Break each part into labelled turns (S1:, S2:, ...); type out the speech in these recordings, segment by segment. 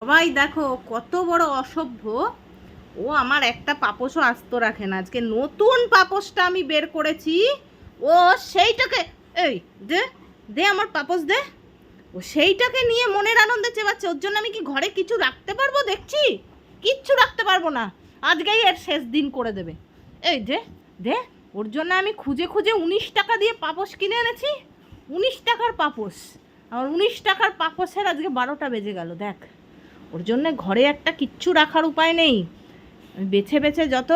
S1: সবাই দেখো কত বড় অসভ্য। ও আমার একটা পাপোশও আস্ত রাখে না। আজকে নতুন পাপোশটা আমি বের করেছি, ও সেইটাকে এই দে দে আমার পাপোশ দে। ও সেইটাকে নিয়ে মনের আনন্দে চেবাচ্ছে। ওর জন্য আমি কি ঘরে কিছু রাখতে পারবো? দেখছি কিচ্ছু রাখতে পারবো না। আজকেই এর শেষ দিন করে দেবে। এই দে দে। ওর জন্য আমি খুঁজে খুঁজে 19 টাকা দিয়ে পাপোশ কিনে এনেছি। 19 টাকার পাপোশ। আমার 19 টাকার পাপোশের আজকে 12টা বেজে গেল। দেখ, ওর জন্যে ঘরে একটা কিচ্ছু রাখার উপায় নেই। আমি বেছে বেছে যত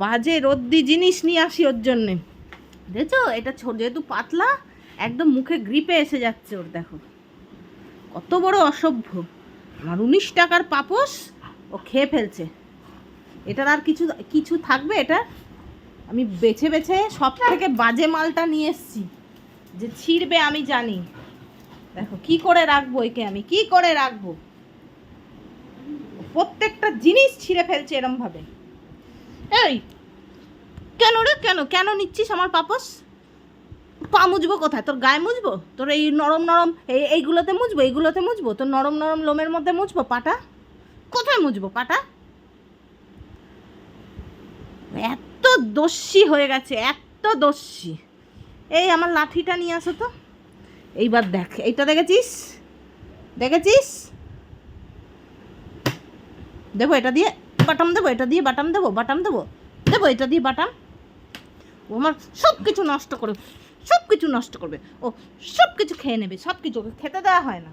S1: বাজে রদ্দি জিনিস নিয়ে আসি ওর জন্যে। দেখছো এটা যেহেতু পাতলা, একদম মুখে গ্রিপে এসে যাচ্ছে ওর। দেখো কত বড় অসভ্য। আমার 19 টাকার পাপোশ ও খেয়ে ফেলছে। এটার আর কিছু কিছু থাকবে? এটা আমি বেছে বেছে সব থেকে বাজে মালটা নিয়ে এসছি, যে ছিঁড়বে আমি জানি। দেখো কি করে রাখবো একে, আমি কি করে রাখবো। প্রত্যেকটা জিনিস ছিঁড়ে ফেলছে এরম ভাবে। এই কেন রে, কেন কেন নিচ্ছিস আমার পাপোশ? পা মুছবো কোথায়? তোর গায়ে মুছবো? তোর এই নরম নরম এইগুলোতে মুছবো? এইগুলোতে মুছবো? তোর নরম নরম লোমের মধ্যে মুছবো পাটা? কোথায় মুছবো পাটা? এত দস্যি হয়ে গেছে, এত দস্যি। এই আমার লাঠিটা নিয়ে আসো তো। এইবার দেখ, এইটা দেখেছিস? দেখেছিস? দেবো এটা দিয়ে বাটাম, দেবো এটা দিয়ে বাটাম, দেবো বাটাম, দেবো দেবো এটা দিয়ে বাটাম। ও আমার সব কিছু নষ্ট করবে, সব কিছু নষ্ট করবে। ও সব কিছু খেয়ে নেবে, সব কিছু। ওকে খেতে দেওয়া হয় না।